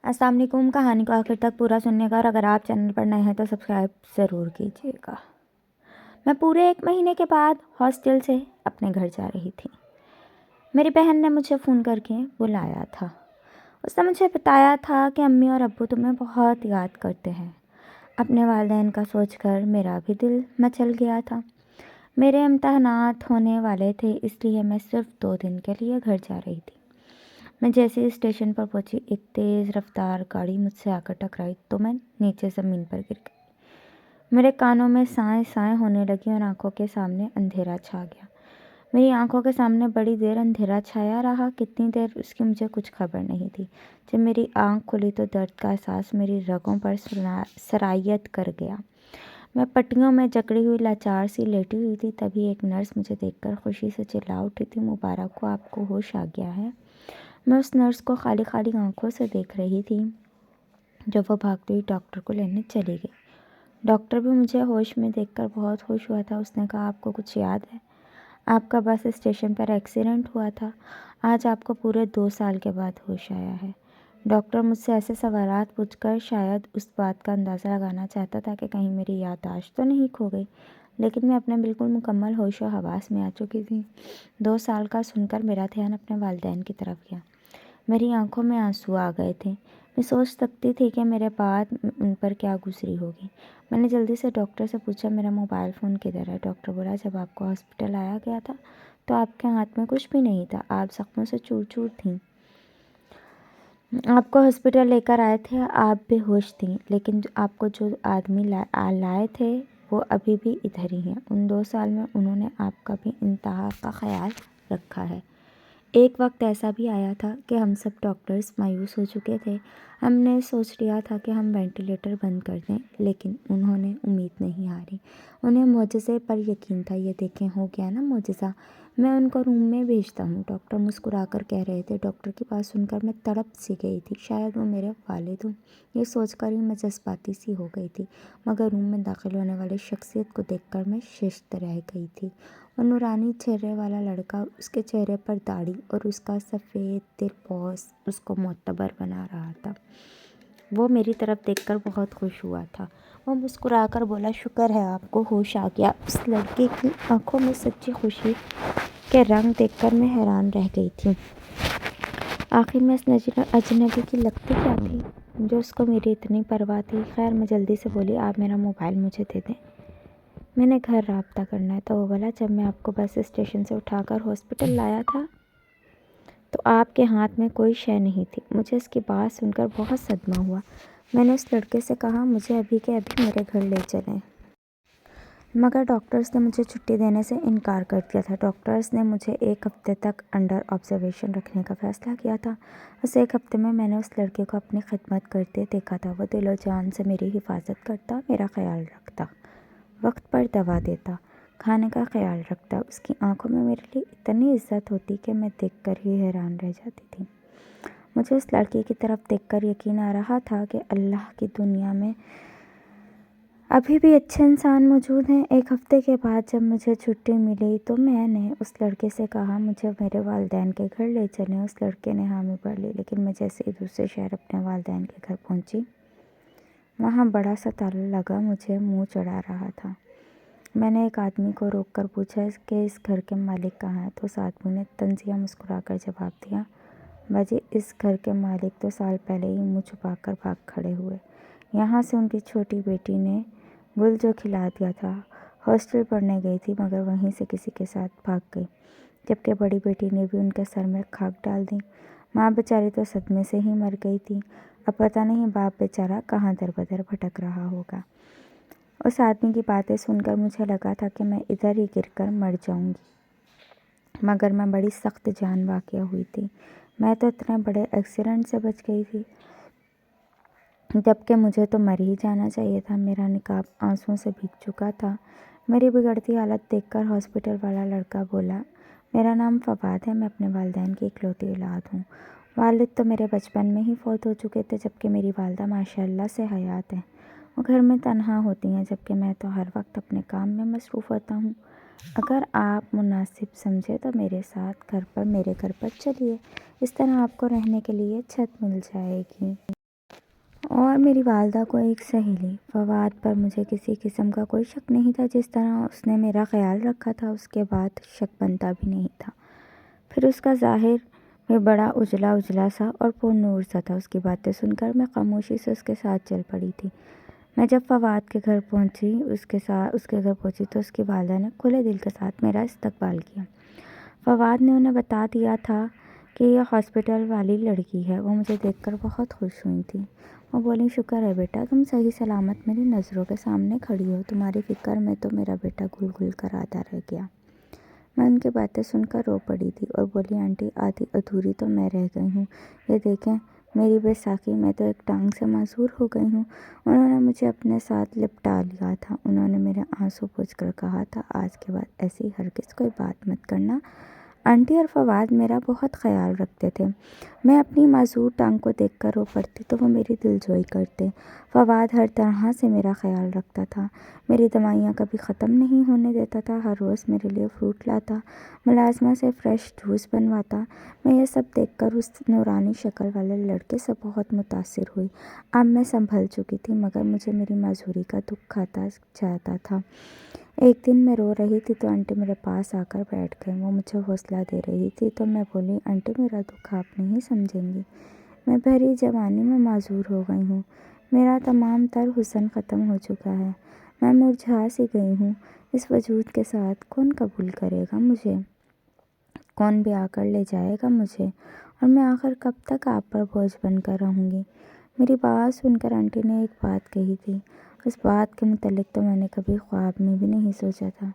السلام علیکم۔ کہانی کو آخر تک پورا سننے کا، اور اگر آپ چینل پر نئے ہیں تو سبسکرائب ضرور کیجیے گا۔ میں پورے 1 مہینے کے بعد ہاسٹل سے اپنے گھر جا رہی تھی۔ میری بہن نے مجھے فون کر کے بلایا تھا۔ اس نے مجھے بتایا تھا کہ امی اور ابو تمہیں بہت یاد کرتے ہیں۔ اپنے والدین کا سوچ کر میرا بھی دل مچل گیا تھا۔ میرے امتحانات ہونے والے تھے، اس لیے میں صرف 2 دن کے لیے گھر جا رہی تھی۔ میں جیسے ہی اسٹیشن پر پہنچی، ایک تیز رفتار گاڑی مجھ سے آ کر ٹکرائی تو میں نیچے زمین پر گر گئی۔ میرے کانوں میں سائیں سائیں ہونے لگی اور آنکھوں کے سامنے اندھیرا چھا گیا۔ میری آنکھوں کے سامنے بڑی دیر اندھیرا چھایا رہا۔ کتنی دیر اس کی مجھے کچھ خبر نہیں تھی۔ جب میری آنکھ کھلی تو درد کا احساس میری رگوں پر سرایت کر گیا۔ میں پٹیوں میں جکڑی ہوئی لاچار سی لیٹی ہوئی تھی۔ تبھی ایک نرس مجھے دیکھ کر خوشی سے چلا اٹھی تھی، مبارک ہو، آپ کو ہوش آ گیا ہے۔ میں اس نرس کو خالی خالی آنکھوں سے دیکھ رہی تھی جو وہ بھاگتی ہوئی ڈاکٹر کو لینے چلی گئی۔ ڈاکٹر بھی مجھے ہوش میں دیکھ کر بہت خوش ہوا تھا۔ اس نے کہا، آپ کو کچھ یاد ہے؟ آپ کا بس اسٹیشن پر ایکسیڈنٹ ہوا تھا۔ آج آپ کو پورے 2 سال کے بعد ہوش آیا ہے۔ ڈاکٹر مجھ سے ایسے سوالات پوچھ کر شاید اس بات کا اندازہ لگانا چاہتا تھا کہ کہیں میری یادداشت تو نہیں کھو گئی، لیکن میں اپنے بالکل مکمل ہوش و حواس میں آ چکی تھی۔ 2 سال کا سن کر میرا دھیان اپنے والدین کی طرف گیا۔ میری آنکھوں میں آنسو آ گئے تھے۔ میں سوچ سکتی تھی کہ میرے بعد ان پر کیا گزری ہوگی۔ میں نے جلدی سے ڈاکٹر سے پوچھا، میرا موبائل فون کدھر ہے؟ ڈاکٹر بولا، جب آپ کو ہاسپٹل آیا گیا تھا تو آپ کے ہاتھ میں کچھ بھی نہیں تھا، آپ زخموں سے چور چور تھیں۔ آپ کو ہاسپٹل لے کر آئے تھے، آپ بے ہوش تھیں، لیکن آپ کو جو آدمی لائے تھے وہ ابھی بھی ادھر ہی ہیں۔ ان 2 سال میں انہوں نے آپ کا بھی انتہا کا خیال رکھا ہے۔ ایک وقت ایسا بھی آیا تھا کہ ہم سب ڈاکٹرز مایوس ہو چکے تھے۔ ہم نے سوچ لیا تھا کہ ہم وینٹیلیٹر بند کر دیں، لیکن انہوں نے امید نہیں ہاری۔ انہیں معجزے پر یقین تھا۔ یہ دیکھیں، ہو گیا نا معجزہ، میں ان کو روم میں بھیجتا ہوں۔ ڈاکٹر مسکرا کر کہہ رہے تھے۔ ڈاکٹر کی بات سن کر میں تڑپ سی گئی تھی۔ شاید وہ میرے والد ہوں، یہ سوچ کر ہی میں جذباتی سی ہو گئی تھی، مگر روم میں داخل ہونے والی شخصیت کو دیکھ کر میں ششت رہ گئی تھی۔ وہ نورانی چہرے والا لڑکا، اس کے چہرے پر داڑھی اور اس کا سفید دل پوش اس کو معتبر بنا رہا تھا۔ وہ میری طرف دیکھ کر بہت خوش ہوا تھا۔ وہ مسکرا کر بولا، شکر ہے آپ کو ہوش آ گیا۔ اس لڑکے کی آنکھوں میں سچی خوشی کے رنگ دیکھ کر میں حیران رہ گئی تھی۔ آخر میں اس اجنبی کی لگتی کیا تھی جو اس کو میری اتنی پرواہ تھی؟ خیر، میں جلدی سے بولی، آپ میرا موبائل مجھے دے دیں، میں نے گھر رابطہ کرنا ہے۔ تو وہ بولا، جب میں آپ کو بس اسٹیشن سے اٹھا کر ہاسپٹل لایا تھا تو آپ کے ہاتھ میں کوئی شے نہیں تھی۔ مجھے اس کی بات سن کر بہت صدمہ ہوا۔ میں نے اس لڑکے سے کہا، مجھے ابھی کے ابھی میرے گھر لے چلیں۔ مگر ڈاکٹرز نے مجھے چھٹی دینے سے انکار کر دیا تھا۔ ڈاکٹرز نے مجھے 1 ہفتے تک انڈر آبزرویشن رکھنے کا فیصلہ کیا تھا۔ اس 1 ہفتے میں نے اس لڑکے کو اپنی خدمت کرتے دیکھا تھا۔ وہ دل و جان سے میری حفاظت کرتا، میرا خیال رکھتا، وقت پر دوا دیتا، کھانے کا خیال رکھتا۔ اس کی آنکھوں میں میرے لیے اتنی عزت ہوتی کہ میں دیکھ کر ہی حیران رہ جاتی تھی۔ مجھے اس لڑکے کی طرف دیکھ کر یقین آ رہا تھا کہ اللہ کی دنیا میں ابھی بھی اچھے انسان موجود ہیں۔ 1 ہفتے کے بعد جب مجھے چھٹی ملی تو میں نے اس لڑکے سے کہا، مجھے میرے والدین کے گھر لے چلیں۔ اس لڑکے نے حامی بھر لی، لیکن میں جیسے ہی دوسرے شہر اپنے والدین کے گھر پہنچی، وہاں بڑا سا تالا لگا مجھے منہ چڑھا رہا تھا۔ میں نے ایک آدمی کو روک کر پوچھا کہ اس گھر کے مالک کہاں ہیں؟ تو اس آدمی نے طنزیہ مسکرا کر جواب دیا، باجی، اس گھر کے مالک 2 سال پہلے ہی منہ چھپا کر بھاگ کھڑے ہوئے۔ یہاں سے ان کی چھوٹی بیٹی نے گل جو کھلا دیا تھا۔ ہاسٹل پڑھنے گئی تھی، مگر وہیں سے کسی کے ساتھ بھاگ گئی، جبکہ بڑی بیٹی نے بھی ان کے سر میں خاک ڈال دی۔ ماں بیچاری تو صدمے سے ہی مر گئی تھی۔ اب پتہ نہیں باپ بیچارہ کہاں در بدر بھٹک رہا ہوگا۔ اس آدمی کی باتیں سن کر مجھے لگا تھا کہ میں ادھر ہی گر کر مر جاؤں گی، مگر میں بڑی سخت جان واقعہ ہوئی تھی۔ میں تو اتنے بڑے ایکسیڈنٹ سے بچ گئی تھی، جبکہ مجھے تو مر ہی جانا چاہیے تھا۔ میرا نقاب آنسوؤں سے بھیگ چکا تھا۔ میری بگڑتی حالت دیکھ کر ہاسپٹل والا لڑکا بولا، میرا نام فواد ہے، میں اپنے والدین کی اکلوتی اولاد ہوں۔ والد تو میرے بچپن میں ہی فوت ہو چکے تھے، جبکہ میری والدہ ماشاءاللہ سے حیات ہیں۔ وہ گھر میں تنہا ہوتی ہیں، جبکہ میں تو ہر وقت اپنے کام میں مصروف ہوتا ہوں۔ اگر آپ مناسب سمجھیں تو میرے ساتھ میرے گھر پر چلیے، اس طرح آپ کو رہنے کے لیے چھت مل جائے گی۔ اور میری والدہ کو ایک سہیلی۔ فواد پر مجھے کسی قسم کا کوئی شک نہیں تھا، جس طرح اس نے میرا خیال رکھا تھا اس کے بعد شک بنتا بھی نہیں تھا۔ پھر اس کا ظاہر میں بڑا اجلا اجلا سا اور پر نور سا تھا۔ اس کی باتیں سن کر میں خاموشی سے اس کے ساتھ چل پڑی تھی۔ میں جب فواد کے گھر پہنچی تو اس کی والدہ نے کھلے دل کے ساتھ میرا استقبال کیا۔ فواد نے انہیں بتا دیا تھا کہ یہ ہاسپٹل والی لڑکی ہے۔ وہ مجھے دیکھ کر بہت خوش ہوئی تھی۔ وہ بولی، شکر ہے بیٹا، تم صحیح سلامت میری نظروں کے سامنے کھڑی ہو۔ تمہاری فکر میں تو میرا بیٹا گھل گھل کر آدھا رہ گیا۔ میں ان کی باتیں سن کر رو پڑی تھی اور بولی، آنٹی آدھی ادھوری تو میں رہ گئی ہوں۔ یہ دیکھیں میری بیساکھی، میں تو ایک ٹانگ سے معذور ہو گئی ہوں۔ انہوں نے مجھے اپنے ساتھ لپٹا لیا تھا۔ انہوں نے میرے آنسو پوچھ کر کہا تھا، آج کے بعد ایسی ہرگز کوئی بات مت کرنا۔ آنٹی اور فواد میرا بہت خیال رکھتے تھے۔ میں اپنی معذور ٹانگ کو دیکھ کر رو پڑتی تو وہ میری دلجوئی کرتے۔ فواد ہر طرح سے میرا خیال رکھتا تھا، میری دوائیاں کبھی ختم نہیں ہونے دیتا تھا، ہر روز میرے لیے فروٹ لاتا، ملازمہ سے فریش جوس بنواتا۔ میں یہ سب دیکھ کر اس نورانی شکل والے لڑکے سے بہت متاثر ہوئی۔ اب میں سنبھل چکی تھی، مگر مجھے میری معذوری کا دکھ کھاتا جاتا تھا۔ ایک دن میں رو رہی تھی تو آنٹی میرے پاس آ کر بیٹھ گئیں۔ وہ مجھے حوصلہ دے رہی تھی تو میں بولی، آنٹی میرا دکھ آپ نہیں سمجھیں گی۔ میں بھری جوانی میں معذور ہو گئی ہوں۔ میرا تمام تر حسن ختم ہو چکا ہے۔ میں مرجھا سی گئی ہوں۔ اس وجود کے ساتھ کون قبول کرے گا مجھے؟ کون بیاہ کر لے جائے گا مجھے؟ اور میں آخر کب تک آپ پر بوجھ بن کر رہوں گی؟ میری بات سن کر آنٹی نے ایک بات کہی تھی، اس بات کے متعلق تو میں نے کبھی خواب میں بھی نہیں سوچا تھا۔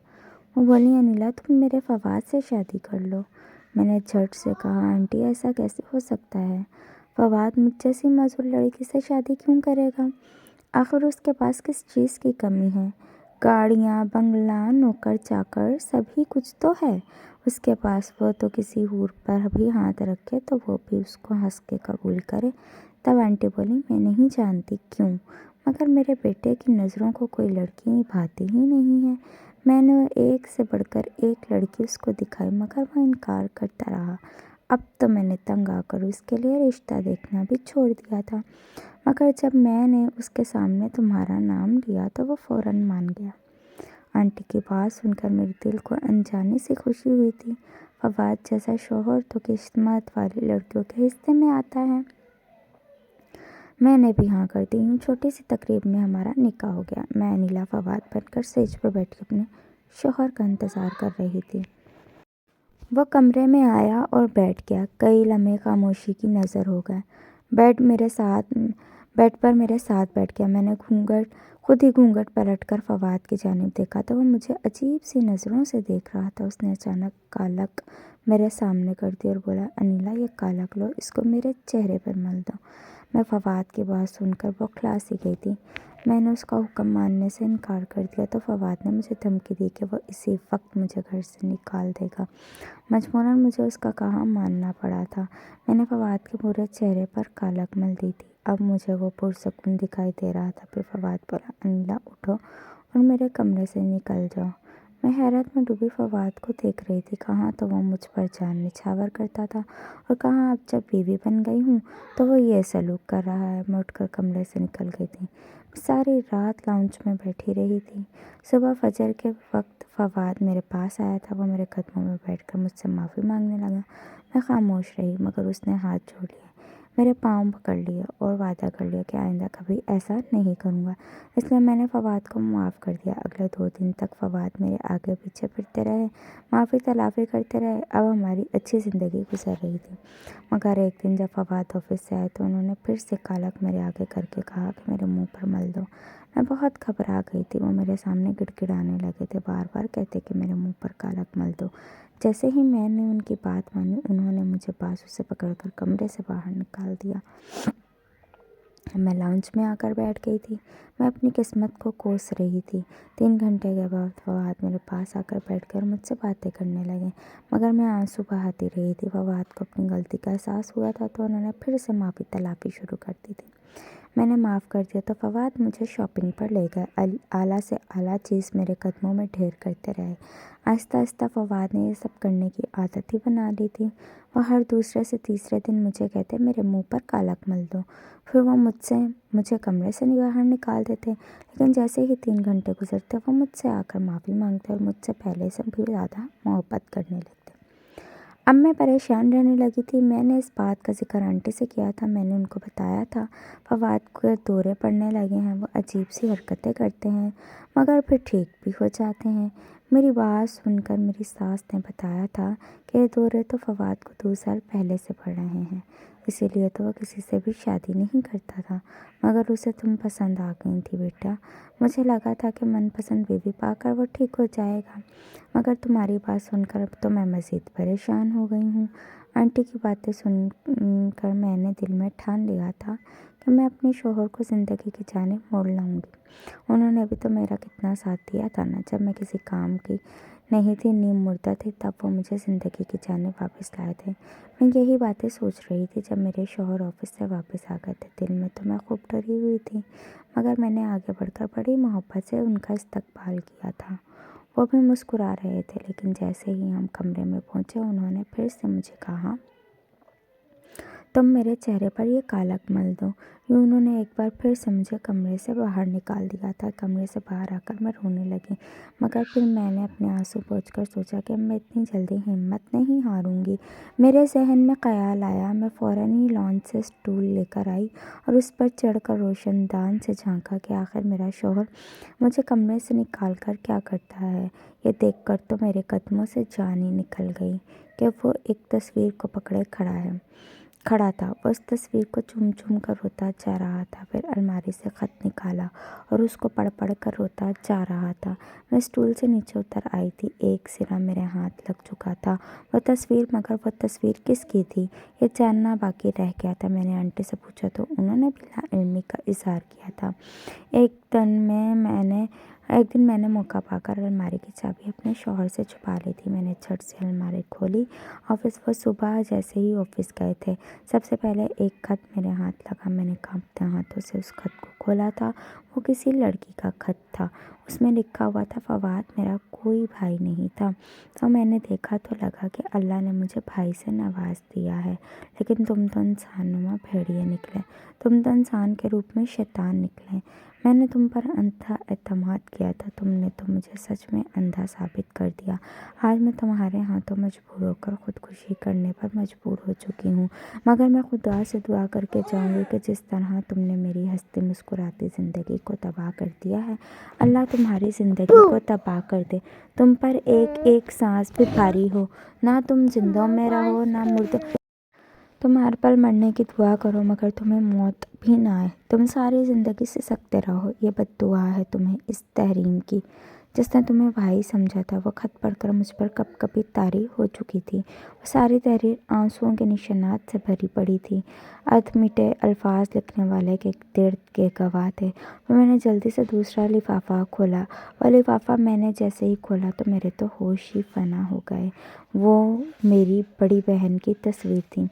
وہ بولی، انیلا تم میرے فواد سے شادی کر لو۔ میں نے جھٹ سے کہا، آنٹی ایسا کیسے ہو سکتا ہے؟ فواد مجھ جیسی معذور لڑکی سے شادی کیوں کرے گا؟ آخر اس کے پاس کس چیز کی کمی ہے؟ گاڑیاں، بنگلہ، نوکر چاکر، سبھی کچھ تو ہے اس کے پاس۔ وہ تو کسی حور پر بھی ہاتھ رکھے تو وہ بھی اس کو ہنس کے قبول کرے۔ تب آنٹی بولی، میں نہیں جانتی کیوں، مگر میرے بیٹے کی نظروں کو کوئی لڑکی بھاتی ہی نہیں ہے۔ میں نے ایک سے بڑھ کر ایک لڑکی اس کو دکھائی، مگر وہ انکار کرتا رہا۔ اب تو میں نے تنگ آ کر اس کے لیے رشتہ دیکھنا بھی چھوڑ دیا تھا، مگر جب میں نے اس کے سامنے تمہارا نام لیا تو وہ فوراً مان گیا۔ آنٹی کی بات سن کر میرے دل کو انجانی سی خوشی ہوئی تھی۔ فواد جیسا شوہر تو قسمت والی لڑکیوں کے حصے میں آتا ہے۔ میں نے بھی ہاں کر دی۔ یوں چھوٹی سی تقریب میں ہمارا نکاح ہو گیا۔ میں انیلا فواد بن کر سیج پر بیٹھ کے اپنے شوہر کا انتظار کر رہی تھی۔ وہ کمرے میں آیا اور بیٹھ گیا۔ کئی لمحے خاموشی کی نظر ہو گئے۔ بیڈ پر میرے ساتھ بیٹھ گیا۔ میں نے خود ہی گھونگھٹ پلٹ کر فواد کی جانب دیکھا تو وہ مجھے عجیب سی نظروں سے دیکھ رہا تھا۔ اس نے اچانک کالک میرے سامنے کر دی اور بولا، انیلا یہ کالک لو، اس کو میرے چہرے پر مل دو۔ میں فواد کی بات سن کر بوکھلا سی گئی تھی۔ میں نے اس کا حکم ماننے سے انکار کر دیا تو فواد نے مجھے دھمکی دی کہ وہ اسی وقت مجھے گھر سے نکال دے گا۔ مجبوراً مجھے اس کا کہا ماننا پڑا تھا۔ میں نے فواد کے پورے چہرے پر کالک مل دی تھی۔ اب مجھے وہ پرسکون دکھائی دے رہا تھا۔ پھر فواد بولا، انیلا اٹھو اور میرے کمرے سے نکل جاؤ۔ میں حیرت میں ڈوبی فواد کو دیکھ رہی تھی۔ کہاں تو وہ مجھ پر جان نچھاور کرتا تھا اور کہاں اب جب بیوی بن گئی ہوں تو وہ یہ سلوک کر رہا ہے۔ میں اٹھ کر کمرے سے نکل گئی تھی۔ ساری رات لاؤنج میں بیٹھی رہی تھی۔ صبح فجر کے وقت فواد میرے پاس آیا تھا۔ وہ میرے قدموں میں بیٹھ کر مجھ سے معافی مانگنے لگا۔ میں خاموش رہی، مگر اس نے ہاتھ جوڑ لیے، میرے پاؤں پکڑ لیے اور وعدہ کر لیا کہ آئندہ کبھی ایسا نہیں کروں گا۔ اس لیے میں نے فواد کو معاف کر دیا۔ اگلے 2 دن تک فواد میرے آگے پیچھے پھرتے رہے، معافی تلافی کرتے رہے۔ اب ہماری اچھی زندگی گزر رہی تھی، مگر ایک دن جب فواد آفس سے آئے تو انہوں نے پھر سے کالک میرے آگے کر کے کہا کہ میرے منہ پر مل دو۔ میں بہت گھبرا گئی تھی۔ وہ میرے سامنے گڑ گڑانے لگے تھے، بار بار کہتے کہ میرے منہ پر کالک مل دو۔ جیسے ہی میں نے ان کی بات مانی، انہوں نے مجھے بازو سے پکڑ کر کمرے سے باہر نکال دیا۔ میں لاؤنج میں آ کر بیٹھ گئی تھی۔ میں اپنی قسمت کو کوس رہی تھی۔ 3 گھنٹے کے بعد فواد میرے پاس آ کر بیٹھ کر مجھ سے باتیں کرنے لگے، مگر میں آنسو بہاتی رہی تھی۔ فواد کو اپنی غلطی کا احساس ہوا تھا تو انہوں نے پھر سے معافی تلافی شروع کر دی تھی۔ میں نے معاف کر دیا تو فواد مجھے شاپنگ پر لے گئے۔ اعلیٰ سے اعلیٰ چیز میرے قدموں میں ڈھیر کرتے رہے۔ آہستہ آہستہ فواد نے یہ سب کرنے کی عادت ہی بنا لی تھی۔ وہ ہر دوسرے سے تیسرے دن مجھے کہتے میرے منہ پر کالک مل دو، پھر وہ مجھے کمرے سے باہر نکال دیتے، لیکن جیسے ہی 3 گھنٹے گزرتے وہ مجھ سے آ کر معافی مانگتے اور مجھ سے پہلے سے بھی زیادہ محبت کرنے لگتے۔ اب میں پریشان رہنے لگی تھی۔ میں نے اس بات کا ذکر آنٹی سے کیا تھا۔ میں نے ان کو بتایا تھا فواد کو دورے پڑنے لگے ہیں، وہ عجیب سی حرکتیں کرتے ہیں مگر پھر ٹھیک بھی ہو جاتے ہیں۔ میری بات سن کر میری ساس نے بتایا تھا کہ یہ دورے تو فواد کو 2 سال پہلے سے پڑ رہے ہیں، اسی لیے تو وہ کسی سے بھی شادی نہیں کرتا تھا، مگر اسے تم پسند آ گئی تھی بیٹا۔ مجھے لگا تھا کہ من پسند بیوی پا کر وہ ٹھیک ہو جائے گا، مگر تمہاری بات سن کر اب تو میں مزید پریشان ہو گئی ہوں۔ آنٹی کی باتیں سن کر میں نے دل میں ٹھان لیا تھا کہ میں اپنے شوہر کو زندگی کی جانب موڑ لاؤں گی۔ انہوں نے بھی تو میرا کتنا ساتھ دیا تھا نا، جب میں کسی کام کی نہیں تھی، نیم مردہ تھی، تب وہ مجھے زندگی کی جانب واپس لائے تھے۔ میں یہی باتیں سوچ رہی تھی جب میرے شوہر آفس سے واپس آ گئے تھے۔ دل میں تو میں خوب ڈری ہوئی تھی، مگر میں نے آگے بڑھ کر بڑی محبت سے ان کا استقبال کیا تھا۔ وہ بھی مسکرا رہے تھے، لیکن جیسے ہی ہم کمرے میں پہنچے انہوں نے پھر سے مجھے کہا تم میرے چہرے پر یہ کالک مل دو۔ یوں انہوں نے ایک بار پھر سے مجھے کمرے سے باہر نکال دیا تھا۔ کمرے سے باہر آ کر میں رونے لگی، مگر پھر میں نے اپنے آنسو پوچھ کر سوچا کہ میں اتنی جلدی ہمت نہیں ہاروں گی۔ میرے ذہن میں خیال آیا، میں فوراً ہی لانچ سے اسٹول لے کر آئی اور اس پر چڑھ کر روشن دان سے جھانکا کہ آخر میرا شوہر مجھے کمرے سے نکال کر کیا کرتا ہے۔ یہ دیکھ کر تو میرے قدموں سے جان ہی نکل گئی کہ وہ ایک تصویر کو پکڑے کھڑا تھا۔ وہ اس تصویر کو چوم چوم کر روتا جا رہا تھا، پھر الماری سے خط نکالا اور اس کو پڑھ پڑھ کر روتا جا رہا تھا۔ میں اسٹول سے نیچے اتر آئی تھی، ایک سرا میرے ہاتھ لگ چکا تھا وہ تصویر، مگر وہ تصویر کس کی تھی یہ جاننا باقی رہ گیا تھا۔ میں نے آنٹی سے پوچھا تو انہوں نے بھی لا علمی کا اظہار کیا تھا۔ ایک دن میں نے موقع پا کر الماری کی چابی اپنے شوہر سے چھپا لی تھی۔ میں نے جھٹ سے الماری کھولی۔ وہ صبح جیسے ہی آفس گئے تھے، سب سے پہلے ایک خط میرے ہاتھ لگا۔ میں نے کانپتے ہاتھوں سے اس خط کو کھولا تھا۔ وہ کسی لڑکی کا خط تھا، اس میں لکھا ہوا تھا فواد میرا کوئی بھائی نہیں تھا۔ تو میں نے دیکھا تو لگا کہ اللہ نے مجھے بھائی سے نواز دیا ہے، لیکن تم تو انسان نما بھیڑیے نکلے، تم تو انسان کے روپ میں شیطان نکلے۔ میں نے تم پر اندھا اعتماد کیا تھا، تم نے تو مجھے سچ میں اندھا ثابت کر دیا۔ آج میں تمہارے ہاتھوں مجبور ہو کر خودکشی کرنے پر مجبور ہو چکی ہوں، مگر میں خدا سے دعا کر کے جاؤں گی کہ جس طرح تم نے میری ہنستی مسکراتی زندگی کو تباہ کر دیا ہے، اللہ تمہاری زندگی کو تباہ کر دے۔ تم پر ایک ایک سانس بھی بھاری ہو، نہ تم زندوں میں رہو نہ مردوں۔ تم ہر پل مرنے کی دعا کرو مگر تمہیں موت بھی نہ آئے۔ تم ساری زندگی سسکتے رہو، یہ بد دعا ہے تمہیں اس تحریم کی جس نے تمہیں بھائی سمجھا تھا۔ وہ خط پڑھ کر مجھ پر کپ کپی طاری ہو چکی تھی۔ وہ ساری تحریر آنسوؤں کے نشانات سے بھری پڑی تھی۔ ادھ الفاظ لکھنے والے کے درد کے گواہ تھے۔ پھر میں نے جلدی سے دوسرا لفافہ کھولا۔ وہ لفافہ میں نے جیسے ہی کھولا تو میرے تو ہوش ہی فنا ہو گئے۔ وہ میری بڑی بہن کی تصویر تھی،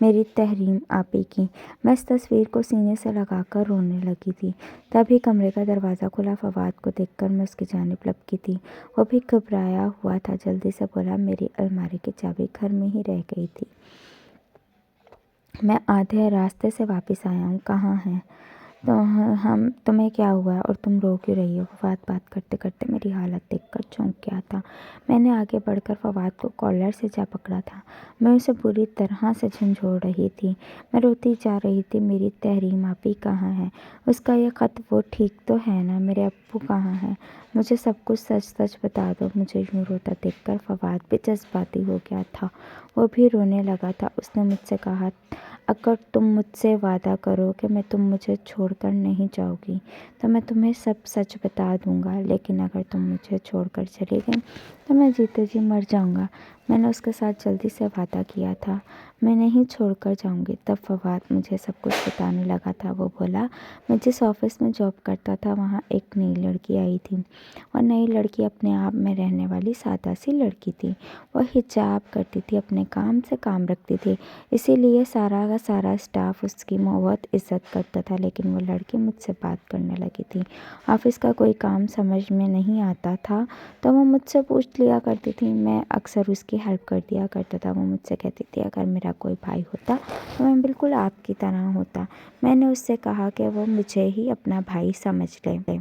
میری تحریم آپی کی۔ میں اس تصویر کو سینے سے لگا کر رونے لگی تھی۔ تبھی کمرے کا دروازہ کھلا۔ فواد کو دیکھ کر میں اس کی جانب لپکی تھی، وہ بھی گھبرایا ہوا تھا۔ جلدی سے بولا میری الماری کی چابی گھر میں ہی رہ گئی تھی، میں آدھے راستے سے واپس آیا ہوں، کہاں ہے تمہیں کیا ہوا ہے اور تم رو کیوں رہی ہو؟ فواد بات کرتے کرتے میری حالت دیکھ کر چونک گیا تھا۔ میں نے آگے بڑھ کر فواد کو کالر سے جا پکڑا تھا، میں اسے بری طرح سے جھنجھوڑ رہی تھی۔ میں روتی جا رہی تھی، میری تحریم آپی کہاں ہے؟ اس کا یہ خط وہ ٹھیک تو ہے نا؟ میرے ابو کہاں ہیں؟ مجھے سب کچھ سچ سچ بتا دو۔ مجھے یوں روتا دیکھ کر فواد بھی جذباتی ہو گیا تھا، وہ بھی رونے لگا تھا۔ اس نے مجھ سے کہا اگر تم مجھ سے وعدہ کرو کہ تم مجھے چھوڑ کر نہیں جاؤ گی تو میں تمہیں سب سچ بتا دوں گا، لیکن اگر تم مجھے چھوڑ کر چلی گئی تو میں جیتے جی مر جاؤں گا۔ میں نے اس کے ساتھ جلدی سے وعدہ کیا تھا، میں نہیں چھوڑ کر جاؤں گی۔ تب فواد مجھے سب کچھ بتانے لگا تھا۔ وہ بولا، میں جس آفس میں جاب کرتا تھا وہاں ایک نئی لڑکی آئی تھی، اور نئی لڑکی اپنے آپ میں رہنے والی سادہ سی لڑکی تھی۔ وہ حجاب کرتی تھی، اپنے کام سے کام رکھتی تھی، اسی لیے سارا کا سارا اسٹاف اس کی بہت عزت کرتا تھا۔ لیکن وہ لڑکی مجھ سے بات کرنے لگی تھی۔ آفس کا کوئی کام سمجھ میں نہیں آتا تھا تو وہ مجھ سے پوچھ لیا کرتی تھی۔ میں اکثر اس کی ہیلپ کر دیا کرتا تھا۔ وہ مجھ سے کہتی تھی، اگر میرا کوئی بھائی ہوتا تو میں بالکل آپ کی طرح ہوتا۔ میں نے اس سے کہا کہ وہ مجھے ہی اپنا بھائی سمجھ لے۔